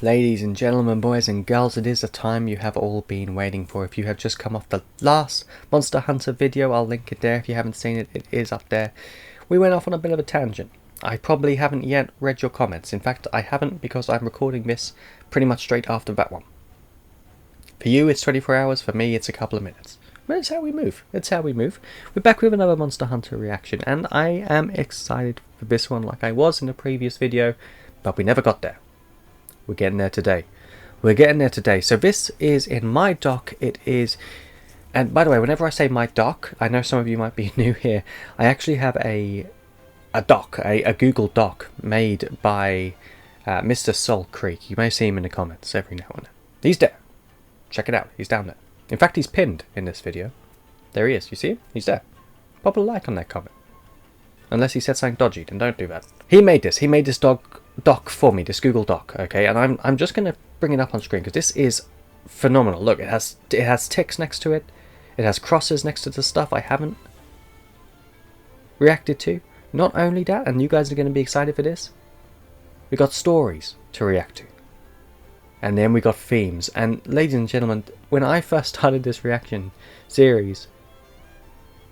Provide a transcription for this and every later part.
Ladies and gentlemen, boys and girls, it is the time you have all been waiting for. If you have just come off the last Monster Hunter video, I'll link it there. If you haven't seen it, it is up there. We went off on a bit of a tangent. I probably haven't yet read your comments. In fact, I haven't, because I'm recording this pretty much straight after that one. For you, it's 24 hours. For me, it's a couple of minutes. But it's how we move. It's how we move. We're back with another Monster Hunter reaction, and I am excited for this one like I was in the previous video, but we never got there. We're getting there today. We're getting there today. So this is in my dock. It is, and by the way, whenever I say my dock, I know some of you might be new here. I actually have a doc, a Google Doc made by Mr. Soul Creek. You may see him in the comments every now and then. He's there. Check it out. He's down there. In fact, he's pinned in this video. There he is. You see him? He's there. Pop a like on that comment. Unless he said something dodgy, then don't do that. He made this. He made this doc for me, this Google Doc, okay? And I'm just going to bring it up on screen because this is phenomenal. Look, it has ticks next to it. It has crosses next to the stuff I haven't reacted to. Not only that, and you guys are going to be excited for this, we got stories to react to. And then we got themes. And ladies and gentlemen, when I first started this reaction series,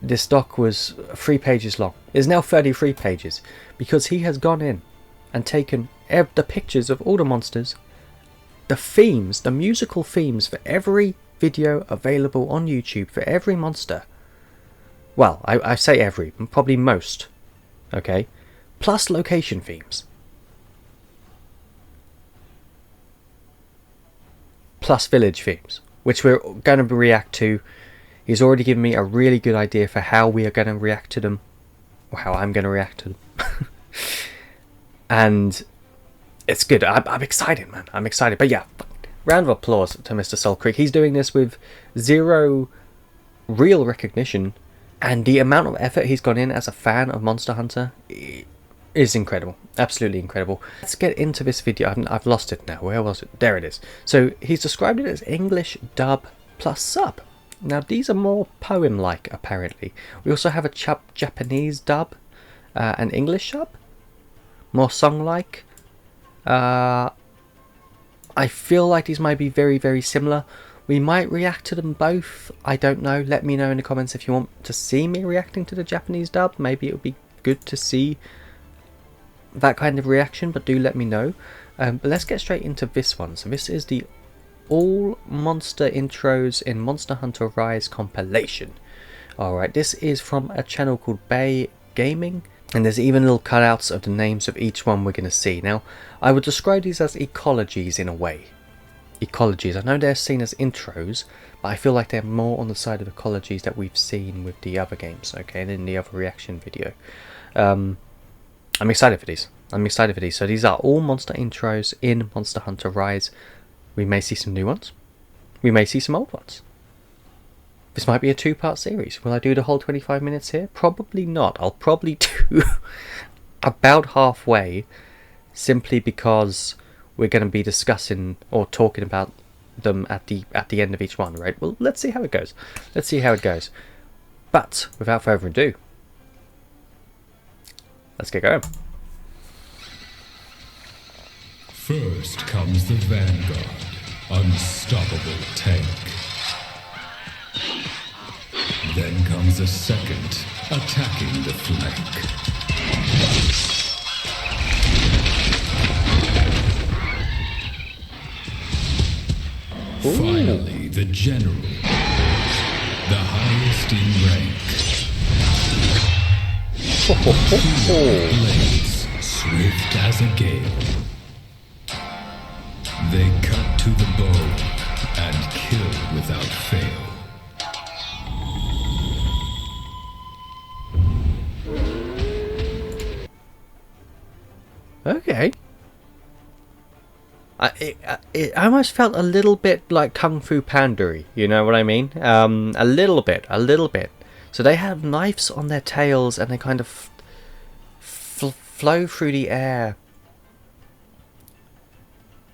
this doc was 3 pages long. It's now 33 pages because he has gone in and taken the pictures of all the monsters, the themes, the musical themes for every video available on YouTube for every monster. Well, I say every, probably most, okay? Plus location themes. Plus village themes, which we're going to react to. He's already given me a really good idea for how we are going to react to them, or how I'm going to react to them. And it's good. I'm excited, man. I'm excited. But yeah, round of applause to Mr. Soul Creek. He's doing this with 0 real recognition, and the amount of effort he's gone in as a fan of Monster Hunter is incredible. Absolutely incredible. Let's get into this video. I've lost it now. Where was it? There it is. So he's described it as English dub plus sub. Now these are more poem-like, apparently. We also have a Japanese dub, an English sub, more song-like. I feel like these might be very, very similar. We might react to them both. I don't know. Let me know in the comments if you want to see me reacting to the Japanese dub. Maybe it would be good to see that kind of reaction, but do let me know. But let's get straight into this one. So this is the All Monster Intros in Monster Hunter Rise compilation. Alright, this is from a channel called Bay Gaming, and there's even little cutouts of the names of each one we're going to see. Now, I would describe these as ecologies in a way. Ecologies. I know they're seen as intros, but I feel like they're more on the side of ecologies that we've seen with the other games, okay, and in the other reaction video. I'm excited for these. I'm excited for these. So these are all monster intros in Monster Hunter Rise. We may see some new ones. We may see some old ones. This might be a 2-part series. Will I do the whole 25 minutes here? Probably not. I'll probably do about halfway, simply because we're going to be discussing or talking about them at the end of each one, right? Well, let's see how it goes. Let's see how it goes. But without further ado, let's get going. First comes the Vanguard, unstoppable tank. Then comes a second, attacking the flank. Ooh. Finally, the General, the highest in rank. Blades, swift as a gale. They cut to the bone and kill without fail. Okay. It almost felt a little bit like Kung Fu Pandery, you know what I mean? A little bit. So they have knives on their tails and they kind of flow through the air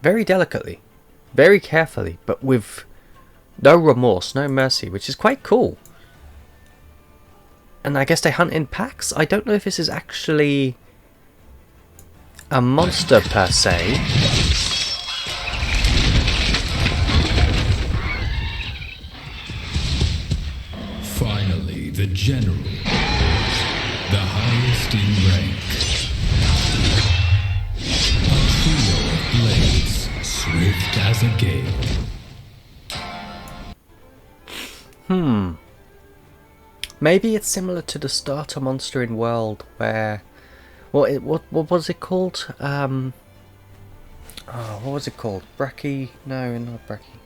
very delicately, very carefully, but with no remorse, no mercy, which is quite cool. And I guess they hunt in packs. I don't know if this is actually a monster per se. general, the highest in rank. A trio of blades, swift as a gale. Maybe it's similar to the starter monster in World, where, what was it called? What was it called? Brachy? No, not Brachy.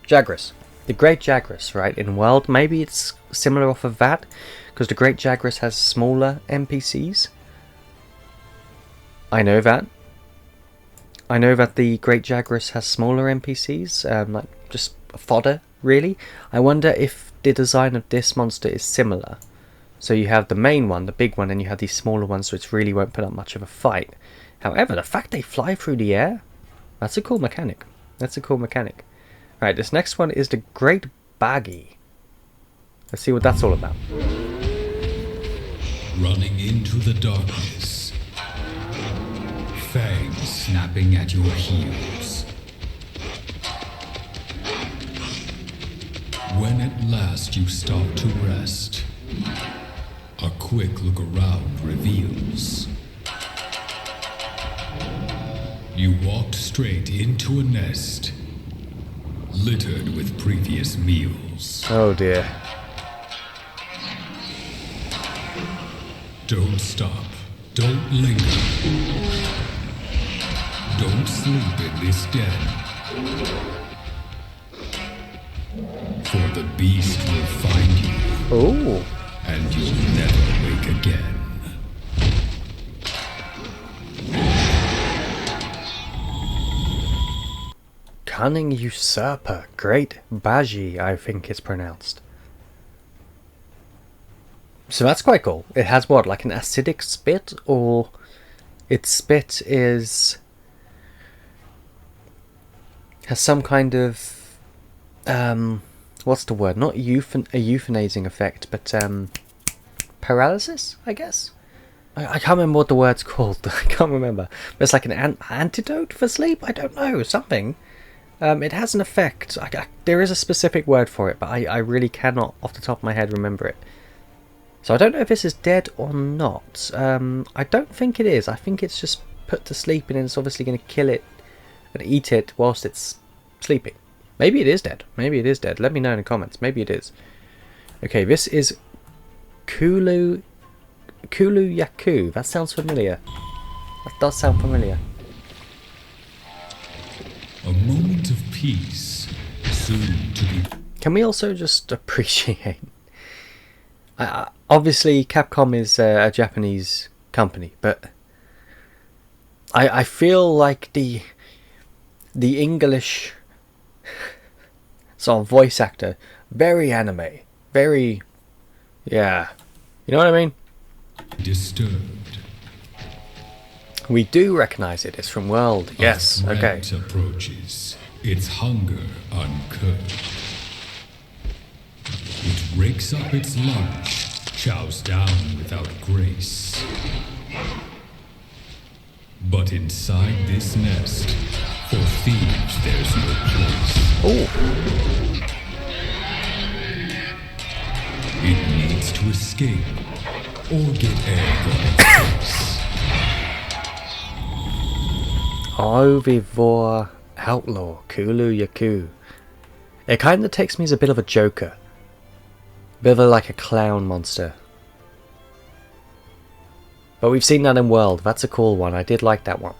Jagras. The Great Jagras, right? In World, maybe it's similar off of that, because the Great Jagras has smaller NPCs. I know that. I know that the Great Jagras has smaller NPCs, like just fodder, really. I wonder if the design of this monster is similar. So you have the main one, the big one, and you have these smaller ones, so it really won't put up much of a fight. However, the fact they fly through the air, that's a cool mechanic. That's a cool mechanic. Right, this next one is the Great Baggy. Let's see what that's all about. Running into the darkness, fangs snapping at your heels. When at last you stop to rest, a quick look around reveals you walked straight into a nest littered with previous meals. Oh dear. Don't stop. Don't linger. Don't sleep in this den. For the beast will find you. Oh. And you'll never wake again. Cunning Usurper. Great Baji, I think it's pronounced. So that's quite cool. It has what, like an acidic spit, or its spit has some kind of what's the word? Not a euthanizing effect, but paralysis, I guess. I can't remember what the word's called. I can't remember. But it's like an antidote for sleep. I don't know, something. It has an effect. There is a specific word for it, but I really cannot, off the top of my head, remember it. So I don't know if this is dead or not. I don't think it is. I think it's just put to sleep, and then it's obviously going to kill it and eat it whilst it's sleeping. Maybe it is dead. Maybe it is dead. Let me know in the comments. Maybe it is. Okay, this is Kulu Yaku. That sounds familiar. That does sound familiar. A moment of peace, soon to be... Can we also just appreciate... obviously, Capcom is a Japanese company, but I feel like the English sort of voice actor, very anime, very, yeah, you know what I mean? Disturbed. We do recognize it. It's from World. Yes. Okay. Approaches, its hunger uncurbed. It rakes up its lunch, chows down without grace. But inside this nest, for thieves there's no place. Oh. It needs to escape, or get egg on its face. Ovivore Outlaw, Kulu Yaku. It kind of takes me as a bit of a Joker. Bit of like a clown monster. But we've seen that in World. That's a cool one. I did like that one.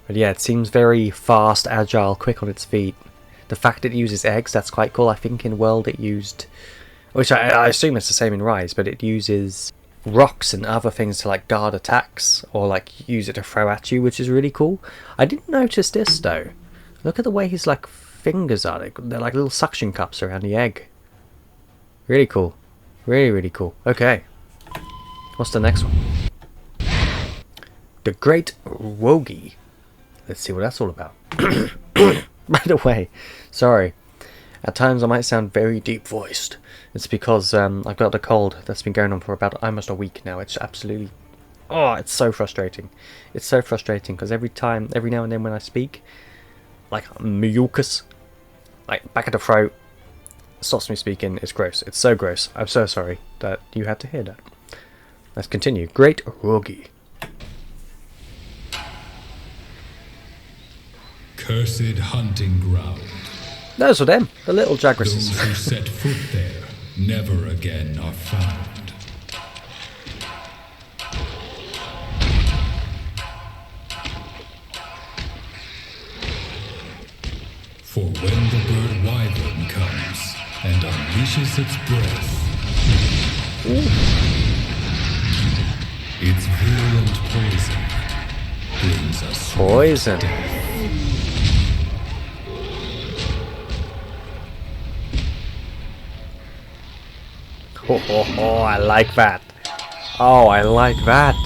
But yeah, it seems very fast, agile, quick on its feet. The fact that it uses eggs, that's quite cool. I think in World it used... Which I assume it's the same in Rise, but it uses rocks and other things to like guard attacks. Or like use it to throw at you, which is really cool. I didn't notice this though. Look at the way his like fingers are. They're like little suction cups around the egg. Really cool. Really, really cool. Okay. What's the next one? The Great Wogi. Let's see what that's all about. By the way, sorry. At times I might sound very deep voiced. It's because I've got a cold that's been going on for about almost a week now. It's absolutely... Oh, it's so frustrating. It's so frustrating because every now and then when I speak, like mucus, like back of the throat, stops me speaking. It's gross. It's so gross. I'm so sorry that you had to hear that. Let's continue. Great Rogi. Cursed hunting ground. Those are them, the little jagresses. Those who set foot there never again are found. For when the bird wyvern comes and unleashes its breath, its virulent poison brings us Poison. Oh, I like that. Oh, I like that.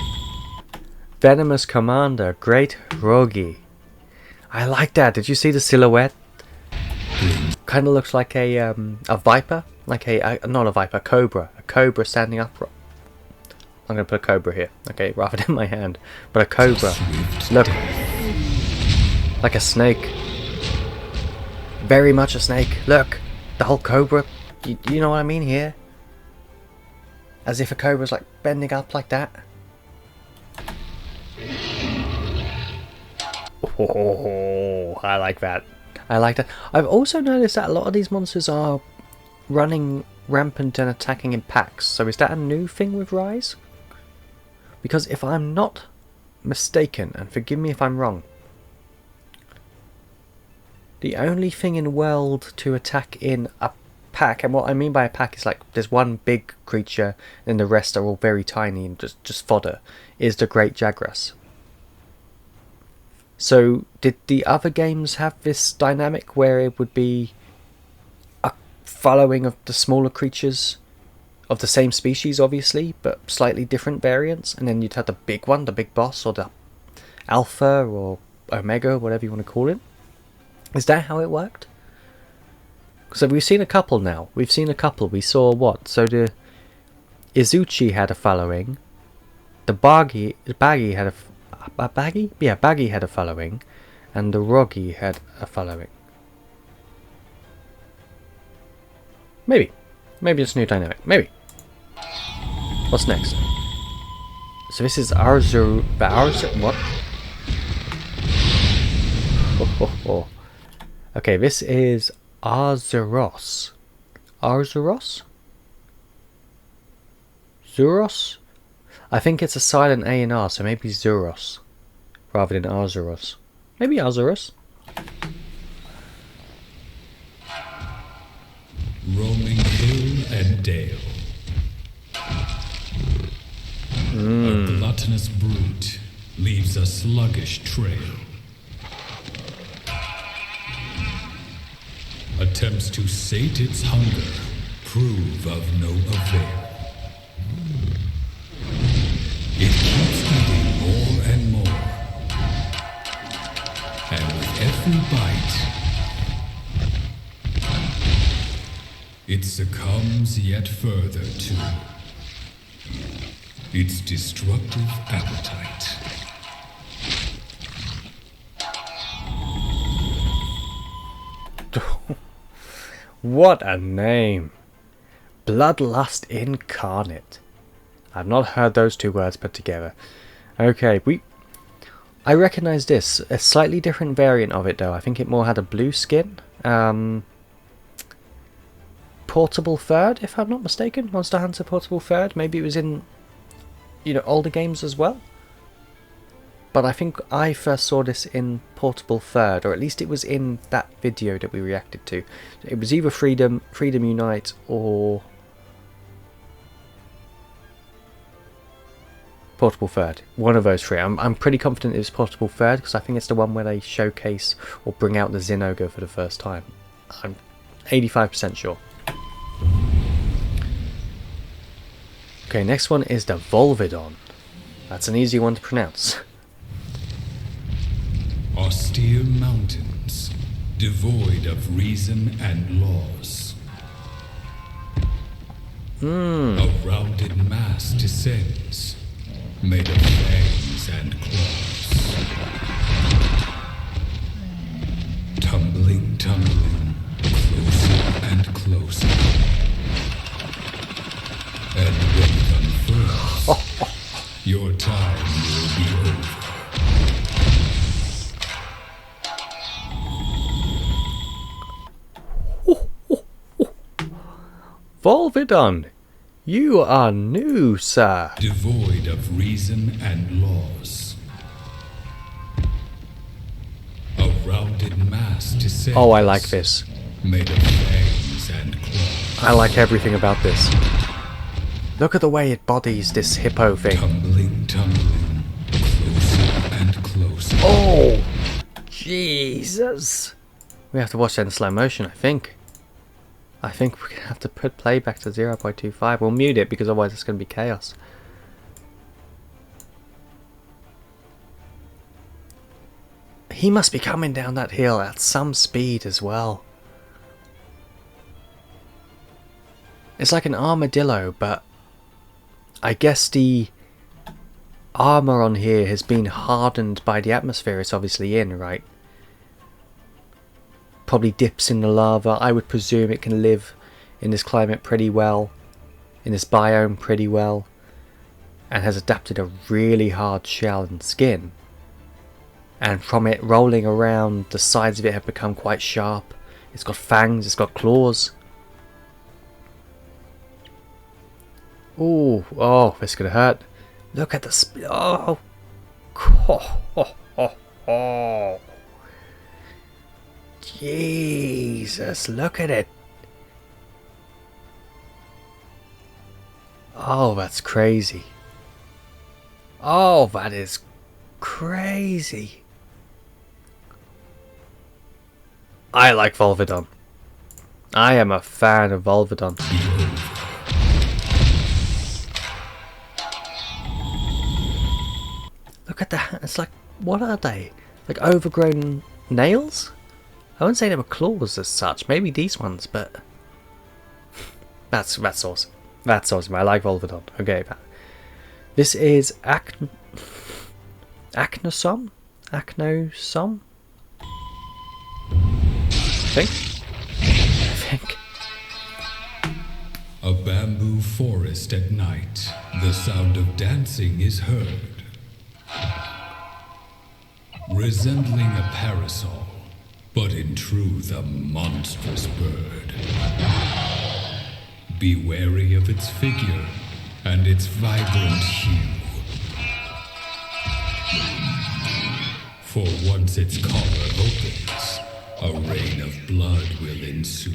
Venomous Commander, Great Rogi. I like that. Did you see the silhouette? Kind of looks like a viper, like not a viper, a cobra standing upright. I'm gonna put a cobra here, okay, rather than my hand, but a cobra. Look, like a snake. Very much a snake. Look, the whole cobra. You know what I mean here? As if a cobra's like bending up like that. Oh, I like that. I like that. I've also noticed that a lot of these monsters are running rampant and attacking in packs. So is that a new thing with Rise? Because if I'm not mistaken, and forgive me if I'm wrong, the only thing in World to attack in a pack, and what I mean by a pack is like there's one big creature and the rest are all very tiny and just fodder, is the Great Jagras. So did the other games have this dynamic where it would be a following of the smaller creatures of the same species obviously, but slightly different variants, and then you'd have the big one, the big boss, or the alpha or omega, whatever you want to call it? Is that how it worked? So we've seen a couple now. We saw what? So the Izuchi had a following. The Baggy had a Baggy? Yeah, Baggy had a following. And the Rogi had a following. Maybe. Maybe it's a new dynamic. Maybe. What's next? So this is Arzur... What? Oh. Okay, this is Arzuros. Arzuros? Zuros? I think it's a silent A and R, so maybe Zuros rather than Arzuros. Maybe Arzuros. roaming hill and dale. A gluttonous brute leaves a sluggish trail. Attempts to sate its hunger prove of no avail. It keeps eating more and more, and with every bite, it succumbs yet further to its destructive appetite. What a name! Bloodlust incarnate. I've not heard those two words put together. Okay, I recognise this. A slightly different variant of it though. I think it more had a blue skin. Portable Third, if I'm not mistaken. Monster Hunter Portable Third. Maybe it was in, older games as well. But I think I first saw this in Portable Third, or at least it was in that video that we reacted to. It was either Freedom Unite, or Portable Third. One of those three. I'm pretty confident it was Portable Third, because I think it's the one where they showcase or bring out the Zinogre for the first time. I'm 85% sure. Okay, next one is the Volvidon. That's an easy one to pronounce. Austere mountains, devoid of reason and laws. A rounded mass descends, made of fangs and claws. Tumbling, closer and closer. closer. And when it unfurls, your time will be over. Volvidon, you are new, sir. Devoid of reason and laws. A rounded mass descends. Oh, I like this. Made of fangs and claws. I like everything about this. Look at the way it bodies this hippo thing. Tumbling, closer and closer. Oh, Jesus. We have to watch that in slow motion, I think. I think we're going to have to put playback to 0.25. We'll mute it because otherwise it's going to be chaos. He must be coming down that hill at some speed as well. It's like an armadillo, but I guess the armor on here has been hardened by the atmosphere it's obviously in, right? Probably dips in the lava. I would presume it can live in this climate pretty well, in this biome pretty well, and has adapted a really hard shell and skin. And from it rolling around, the sides of it have become quite sharp. It's got fangs, it's got claws. Ooh, oh, this could hurt. Look at the oh. Oh. Jesus, look at it. Oh, that's crazy. Oh, that is crazy. I like Volvidon. I am a fan of Volvidon. Look at that. It's like, what are they? Like overgrown nails? I wouldn't say they were claws as such. Maybe these ones, but that's awesome. That's awesome. I like Volvidon. Okay, this is Acnosom. I think. A bamboo forest at night. The sound of dancing is heard. Resembling a parasol, but in truth a monstrous bird. Be wary of its figure and its vibrant hue. For once its collar opens, a rain of blood will ensue.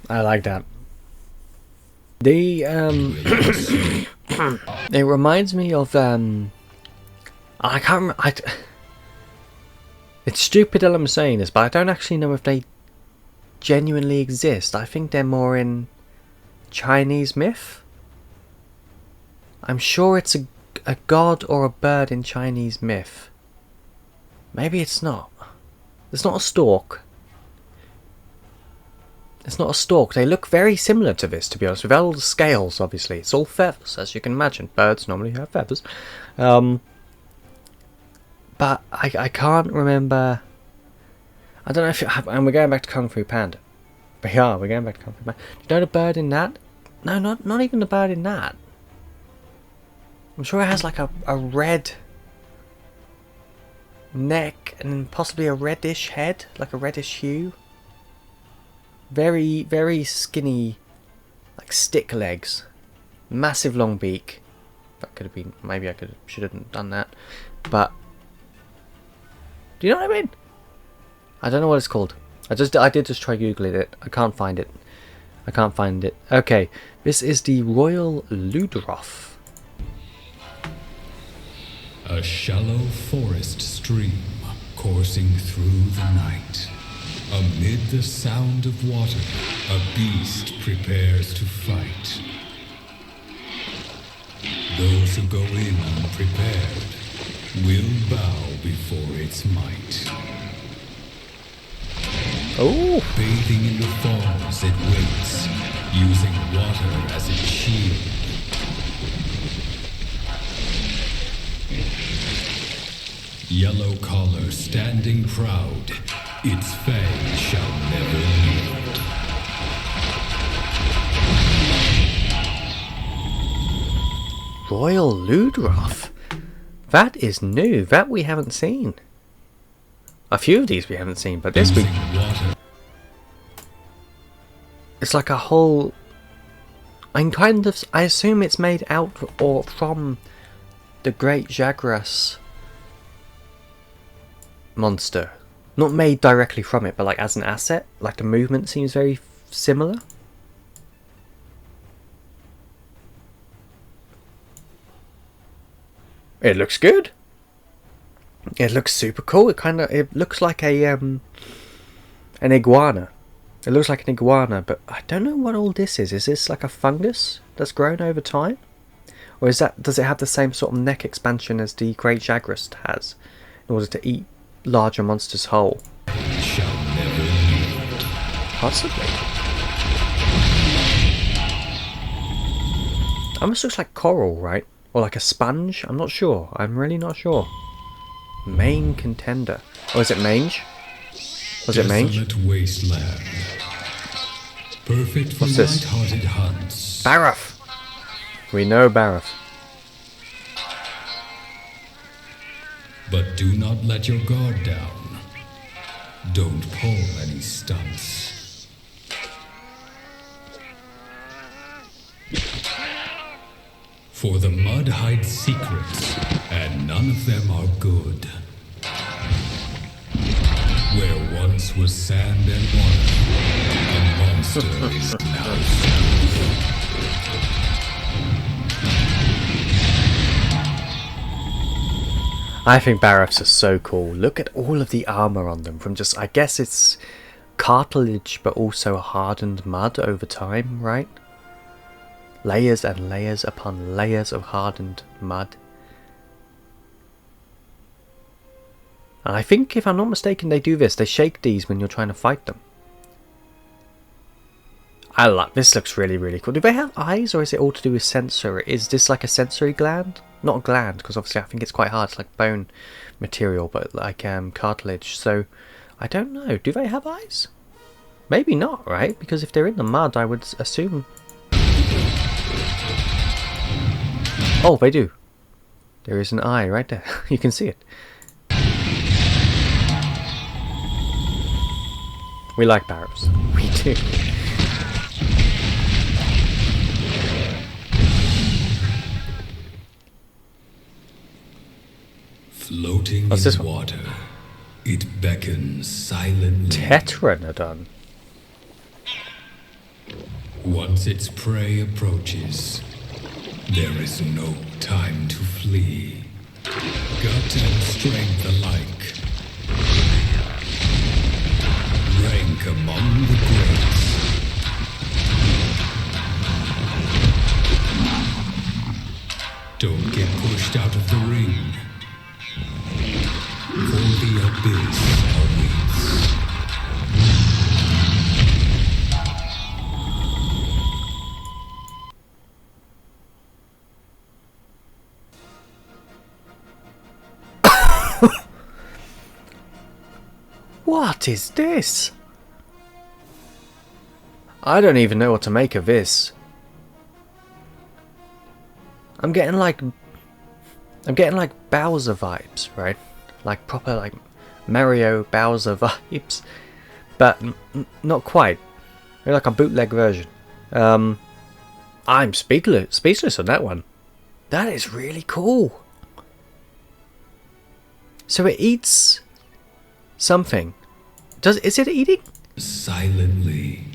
I like that. The it reminds me of I can't remember. It's stupid that I'm saying this, but I don't actually know if they genuinely exist. I think they're more in Chinese myth. I'm sure it's a god or a bird in Chinese myth. Maybe it's not. It's not a stork. It's not a stork. They look very similar to this, to be honest, without all the scales, obviously. It's all feathers, as you can imagine. Birds normally have feathers. But I can't remember. I don't know if and we're going back to Kung Fu Panda. But yeah, we're going back to Kung Fu Panda. You know the bird in that? No, not even the bird in that. I'm sure it has like a red neck and possibly a reddish head, like a reddish hue. Very, very skinny, like stick legs, massive long beak. That could have been, maybe should have done that. But do you know what I mean? I don't know what it's called. I did just try googling it. I can't find it. Okay, this is the Royal Ludrov. A shallow forest stream coursing through the night. Amid the sound of water, a beast prepares to fight. Those who go in unprepared will bow before its might. Oh! Bathing in the falls, it waits, using water as its shield. yellow collar standing proud, its fangs shall never yield. Royal Ludrov. That is new. That we haven't seen. A few of these we haven't seen, but this week it's like a whole. I assume it's made out or from the Great Jagras monster. Not made directly from it, but like as an asset. Like the movement seems very similar. It looks good. It looks super cool. It looks like an iguana. It looks like an iguana, but I don't know what all this is. Is this like a fungus that's grown over time? Or does it have the same sort of neck expansion as the Great Jagras has in order to eat larger monsters whole? Possibly. Almost looks like coral, right? Or like a sponge? I'm not sure. I'm really not sure. Main contender. Or is it mange? Was it mange? Desolate wasteland. Perfect for What's this? light-hearted hunts. Barracks. We know Barracks. But do not let your guard down. Don't pull any stunts. For the mud hides secrets, and none of them are good. Where once was sand and water, a monster is now standing. I think Barracks are so cool. Look at all of the armor on them from just, I guess it's cartilage but also hardened mud over time, right? Layers and layers upon layers of hardened mud. And I think, if I'm not mistaken, they do this. They shake these when you're trying to fight them. I like this. Looks really, really cool. Do they have eyes, or is it all to do with sensor? Is this like a sensory gland? Not a gland, because obviously I think it's quite hard. It's like bone material, but like cartilage. So I don't know. Do they have eyes? Maybe not, right? Because if they're in the mud, I would assume. Oh, they do. There is an eye right there. You can see it. We like Barracks. We do. Floating What's this in one? water, it beckons silently. Tetranodon. Once its prey approaches, there is no time to flee. Gut and strength alike. Rank among the greats. Don't get pushed out of the ring. For the abyss awaits. What is this? I don't even know what to make of this. I'm getting like Bowser vibes, right? Like proper like Mario Bowser vibes, but not quite. Maybe like a bootleg version. I'm speechless on that one. That is really cool. So it eats something. Is it eating? Silently.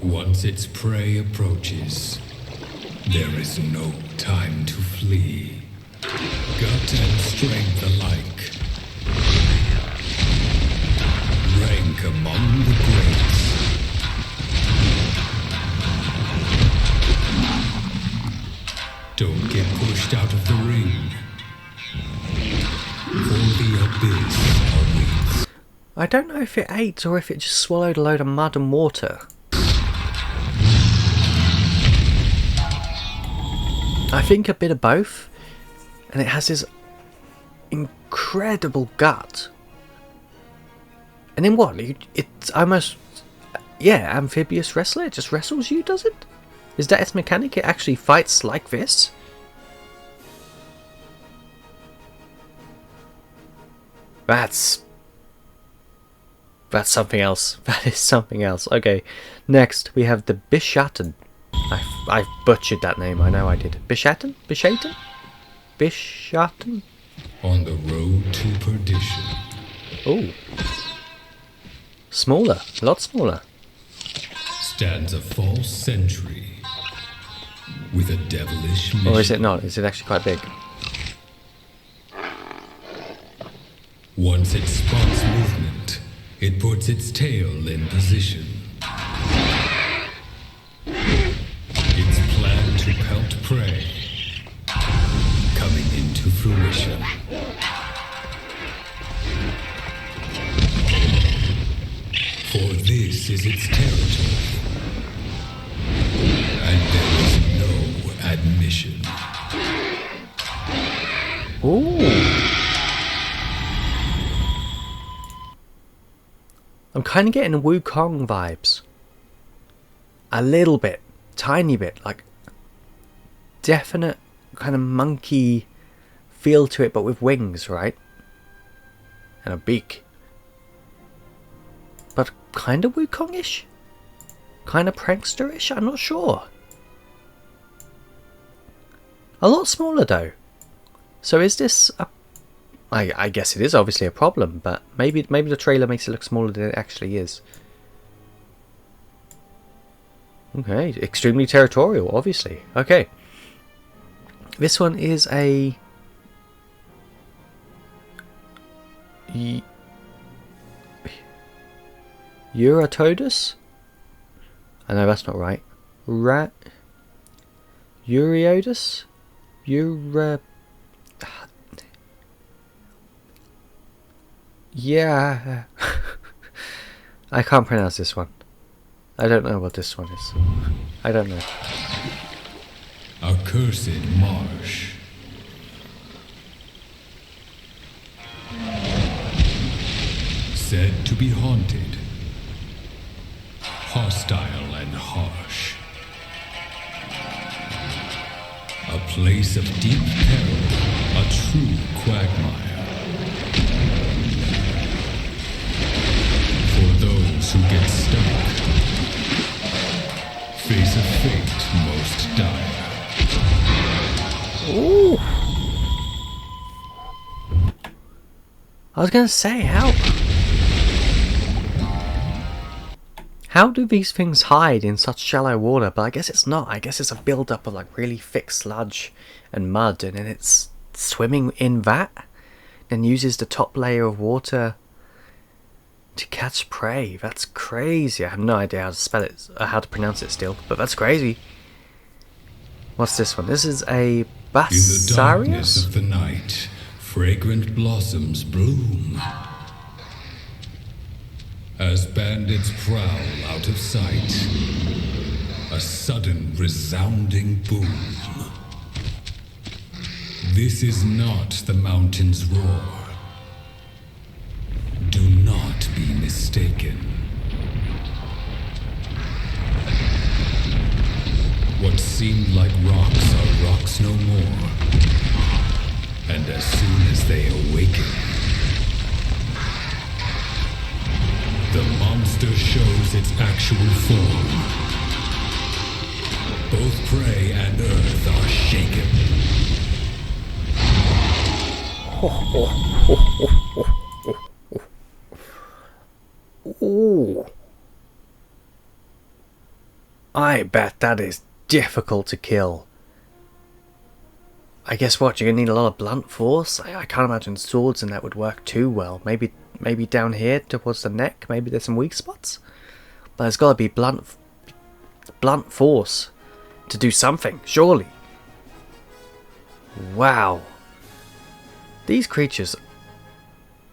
Once its prey approaches, there is no time to flee. Gut and strength alike. Rank among the greats. Don't get pushed out of the ring. For the abyss awaits. I don't know if it ate or if it just swallowed a load of mud and water. I think a bit of both. And it has this incredible gut. And then what? It's almost... Yeah, Amphibious Wrestler. It just wrestles you, does it? Is that its mechanic? It actually fights like this? That's something else. That is something else. Okay, next we have the Bishaten. I've butchered that name, I know I did. Bishaten? Bishaten? Bishaten? On the road to perdition. Oh. Smaller, a lot smaller. Stands a false sentry with a devilish mission. Or is it not? Is it actually quite big? Once it spots movement, it puts its tail in position. Its plan to pelt prey coming into fruition. For this is its territory, and there is no admission. Ooh. I'm kind of getting Wukong vibes. A little bit. Tiny bit. Like, definite kind of monkey feel to it, but with wings, right? And a beak. But kind of Wukong-ish? Kind of prankster-ish? I'm not sure. A lot smaller, though. So is this a... I guess it is obviously a problem, but maybe the trailer makes it look smaller than it actually is. Okay, extremely territorial, obviously. Okay. This one is a... Eurytodus? I know that's not right. Euryodus? Yeah. I can't pronounce this one. I don't know what this one is. I don't know. Accursed Marsh. Said to be haunted, hostile and harsh. A place of deep peril, a true quagmire. For those who get stuck, face a fate most dire. Ooh. I was gonna say, how do these things hide in such shallow water? But I guess it's not. I guess it's a build-up of like really thick sludge and mud, and then it's swimming in that, then uses the top layer of water to catch prey. That's crazy. I have no idea how to spell it, or how to pronounce it still, but that's crazy. What's this one? This is a Bassarius? In the darkness of the night, fragrant blossoms bloom. As bandits prowl out of sight, a sudden resounding boom. This is not the mountain's roar. Do not be mistaken. What seemed like rocks are rocks no more. And as soon as they awaken, the monster shows its actual form. Both prey and earth are shaken. Ooh. I bet that is difficult to kill. I guess what, you're gonna need a lot of blunt force? I can't imagine swords and that would work too well. Maybe down here towards the neck, maybe there's some weak spots? But there's gotta be blunt force to do something, surely. Wow. These creatures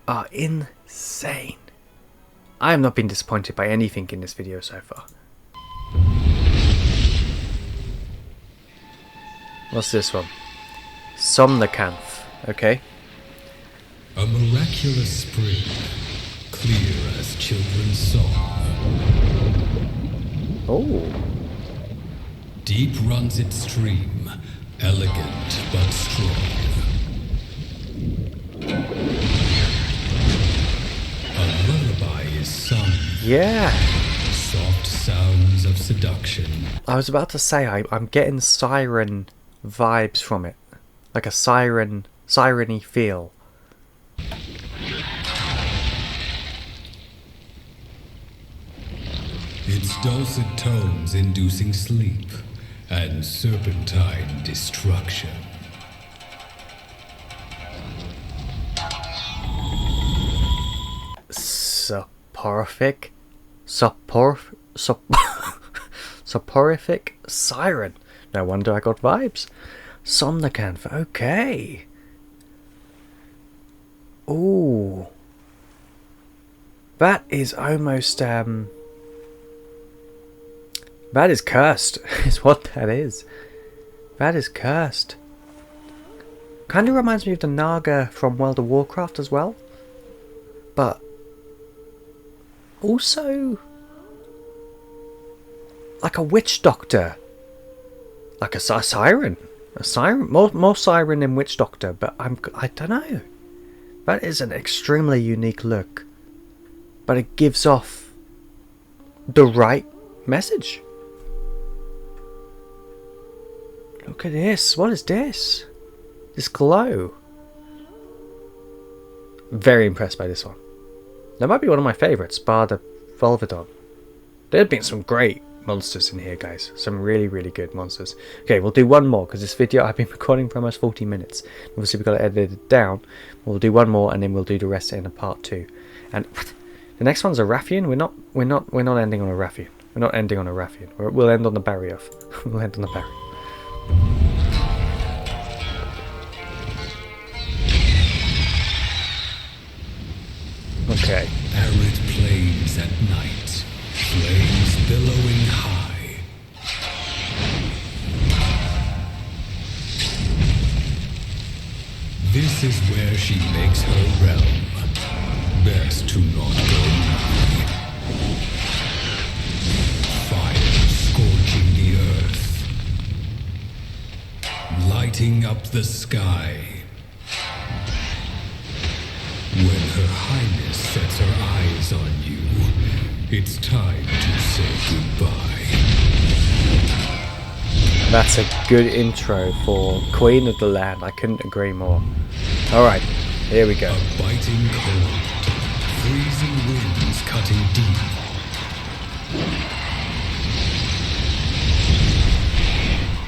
are insane. I have not been disappointed by anything in this video so far. What's this one? SomnaCanth. Okay. A miraculous spring, clear as children's song. Oh. Deep runs its stream, elegant but strong. A lullaby is sung. Yeah. Soft sounds of seduction. I was about to say, I'm getting siren vibes from it. Like a siren-y feel. Its dulcet tones inducing sleep and serpentine destruction. Soporific siren. No wonder I got vibes. SomnaCanth. Okay. Ooh. That is almost that is cursed. Is what that is. That is cursed. Kind of reminds me of the Naga from World of Warcraft as well. But also like a witch doctor. Like a siren. A siren, more siren than witch doctor, but I don't know. That is an extremely unique look. But it gives off the right message. Look at this. What is this? This glow. Very impressed by this one. That might be one of my favourites, bar the Volvidon. There have been some great monsters in here, guys. Some really, really good monsters. Okay, we'll do one more, because this video I've been recording for almost 40 minutes. Obviously, we've got to edit it down. We'll do one more, and then we'll do the rest in a part 2. And the next one's a Raffian. We're not ending on a Raffian. We're not ending on a Raffian. We'll end on the barrier. We'll end on the barrier. Okay. Arid plains at night, flames billowing high. This is where she makes her realm. Best to not go nigh. Fire scorching the earth, lighting up the sky. When Her Highness sets her eyes on you, it's time to say goodbye. That's a good intro for Queen of the Land. I couldn't agree more. Alright, here we go. A biting cold, freezing winds cutting deep.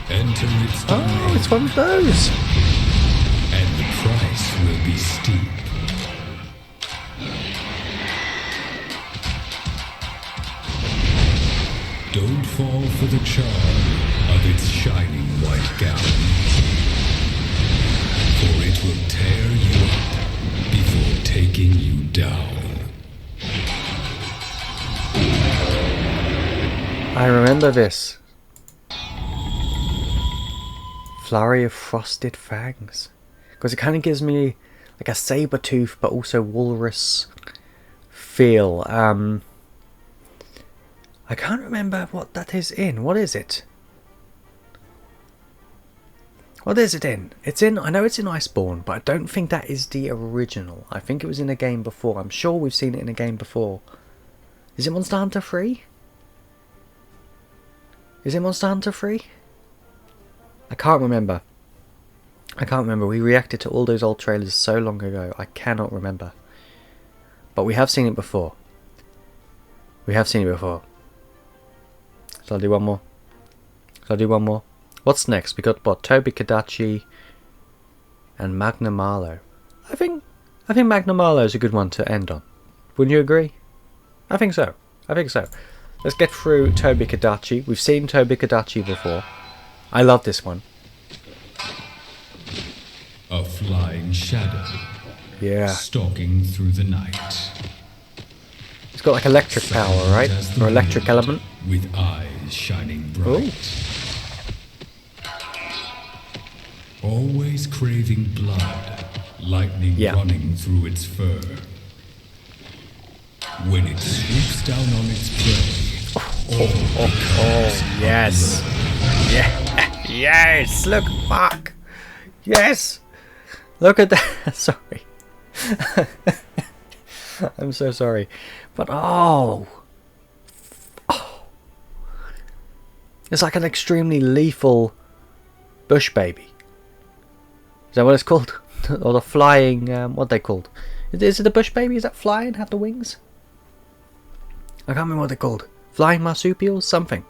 Enter its domain. Oh, it's one of those. And the price will be steep. Don't fall for the charm of its shining white gown, for it will tear you up before taking you down. I remember this. Flurry of frosted fangs. Because it kind of gives me like a saber tooth but also walrus feel. I can't remember what that is in. What is it? What is it in? It's in. I know it's in Iceborne, but I don't think that is the original. I think it was in a game before. I'm sure we've seen it in a game before. Is it Monster Hunter 3? Is it Monster Hunter 3? I can't remember. I can't remember. We reacted to all those old trailers so long ago. I cannot remember. But we have seen it before. We have seen it before. So I'll do one more. What's next? We got what? Tobi, Kadachi, and Magnamalo. I think Magnamalo is a good one to end on. Wouldn't you agree? I think so. Let's get through Tobi Kadachi. We've seen Tobi Kadachi before. I love this one. A flying shadow. Yeah. Stalking through the night. It's got like electric power, right? Or electric element. With eyes shining bright. Ooh. always craving blood, lightning running through its fur. When it swoops down on its prey, yes. Yeah. Yes. Look, fuck. Yes. Look at that. Sorry. I'm so sorry. But it's like an extremely lethal bush baby. Is that what it's called? Or the flying, what are they called? Is it the bush baby? Is that flying? Have the wings? I can't remember what they're called. Flying marsupials? Something.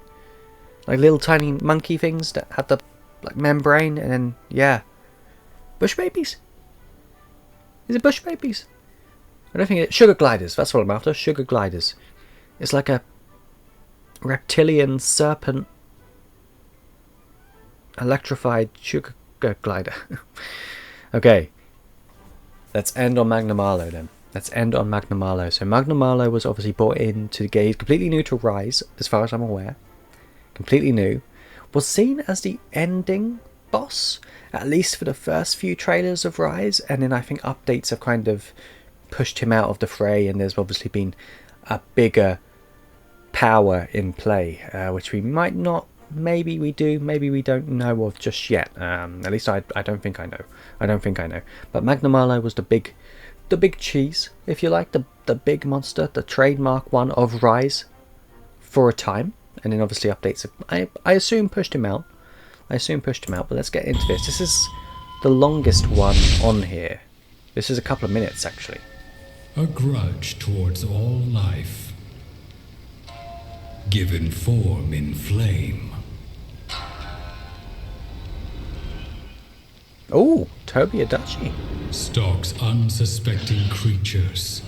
Like little tiny monkey things that had the like membrane and then, yeah. Bush babies? Is it bush babies? I don't think it... Sugar gliders, that's what I'm after. Sugar gliders. It's like a reptilian serpent electrified sugar glider. Okay. Let's end on Magnamalo then. Let's end on Magnamalo. So Magnamalo was obviously brought into the game. He's completely new to Rise, as far as I'm aware. Completely new. Was seen as the ending boss, at least for the first few trailers of Rise. And then I think updates have kind of pushed him out of the fray. And there's obviously been a bigger power in play, which we might not... Maybe we do, maybe we don't know of just yet. At least I don't think I know. I don't think I know. But Magnamalo was the big cheese, if you like, the big monster, the trademark one of Rise for a time. And then obviously updates, I assume pushed him out. But let's get into this. This is the longest one on here. This is a couple of minutes actually. A grudge towards all life, given form in flame. Oh, Tobi Kadachi. Stalks unsuspecting creatures.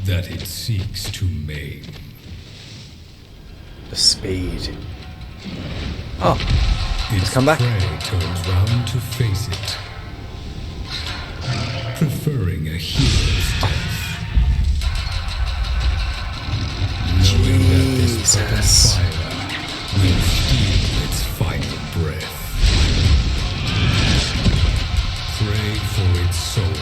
That it seeks to maim. The speed. Oh, its come back. Prey turns round to face it, preferring a hero's death. Knowing that this cup of fire will steal its final breath. Pray for its soul.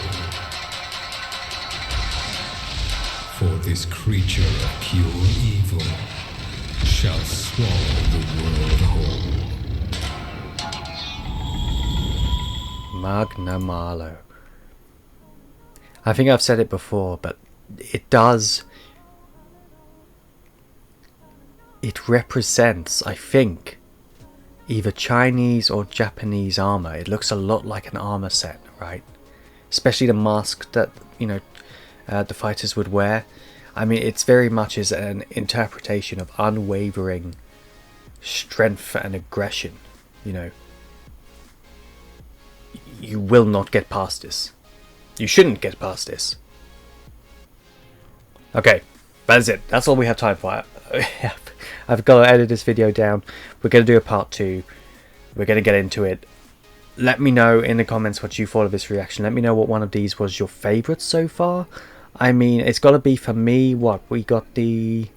For this creature of pure evil shall swallow the world whole. Magnamalo. I think I've said it before, but it does... It represents, I think, either Chinese or Japanese armor. It looks a lot like an armor set, right? Especially the mask that, you know, the fighters would wear. I mean, it's very much as an interpretation of unwavering strength and aggression, you know. You will not get past this. You shouldn't get past this. Okay, that's it. That's all we have time for. I've got to edit this video down. We're going to do a part 2. We're going to get into it. Let me know in the comments what you thought of this reaction. Let me know what one of these was your favourite so far. I mean, it's got to be for me, what? We got the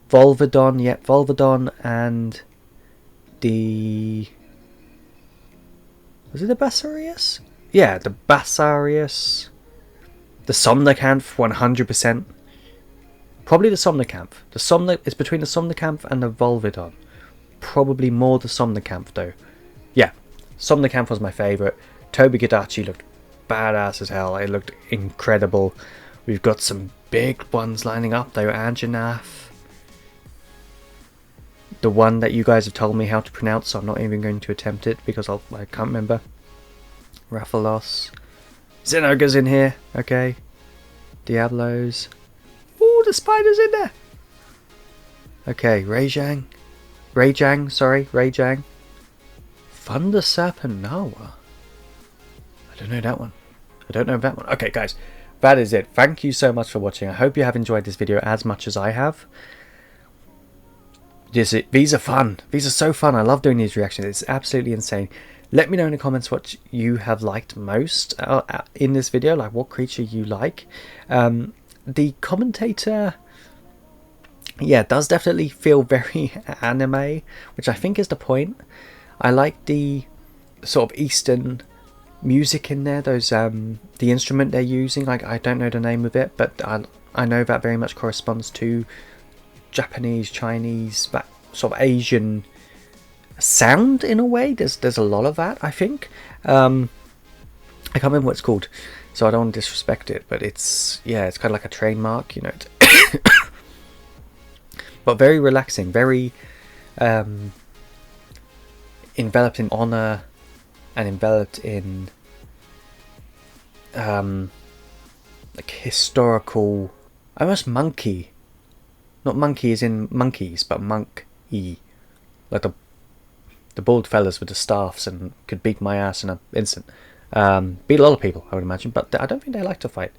Volvidon, yep, Volvidon, and the... Was it the Barracks? Yeah, the Barracks. The SomnaCanth, 100%. Probably the SomnaCanth. It's between the SomnaCanth and the Volvidon. Probably more the SomnaCanth though. Yeah, SomnaCanth was my favourite. Tobi Kadachi looked badass as hell. It looked incredible. We've got some big ones lining up though. Anjanath. The one that you guys have told me how to pronounce, so I'm not even going to attempt it because I can't remember. Rathalos. Zinogre's in here. Okay. Diablos. Ooh, the spider's in there. Okay, Rajang. Thunder Serpent Nawa. I don't know that one. Okay, guys. That is it. Thank you so much for watching. I hope you have enjoyed this video as much as I have. These are fun. These are so fun. I love doing these reactions. It's absolutely insane. Let me know in the comments what you have liked most in this video. Like what creature you like. The commentator yeah, it does definitely feel very anime, which I think is the point. I like the sort of Eastern music in there. Those the instrument they're using. Like, I don't know the name of it, but I know that very much corresponds to Japanese, Chinese, that sort of Asian sound in a way. There's a lot of that, I think. I can't remember what it's called, so I don't want to disrespect it, but it's kind of like a trademark, you know. But very relaxing, very enveloped in honor and enveloped in like historical, almost monkey. Not monkey as in monkeys, but monk-y. Like the bald fellas with the staffs and could beat my ass in an instant. Beat a lot of people, I would imagine, but I don't think they like to fight.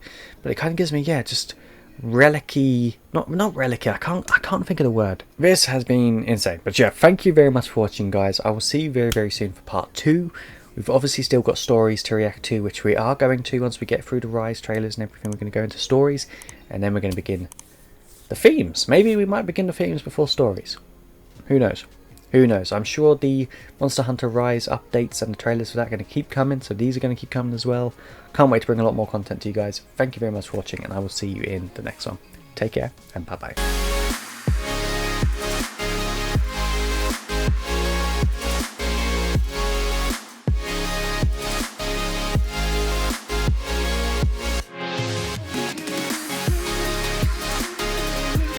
But it kind of gives me, just relic-y, not relic-y, I can't think of the word. This has been insane. But yeah, thank you very much for watching, guys. I will see you very, very soon for part 2. We've obviously still got stories to react to, which we are going to once we get through the Rise trailers and everything. We're going to go into stories, and then we're going to begin the themes. Maybe we might begin the themes before stories. Who knows? Who knows? I'm sure the Monster Hunter Rise updates and the trailers for that are going to keep coming, so these are going to keep coming as well. Can't wait to bring a lot more content to you guys. Thank you very much for watching, and I will see you in the next one. Take care, and bye-bye.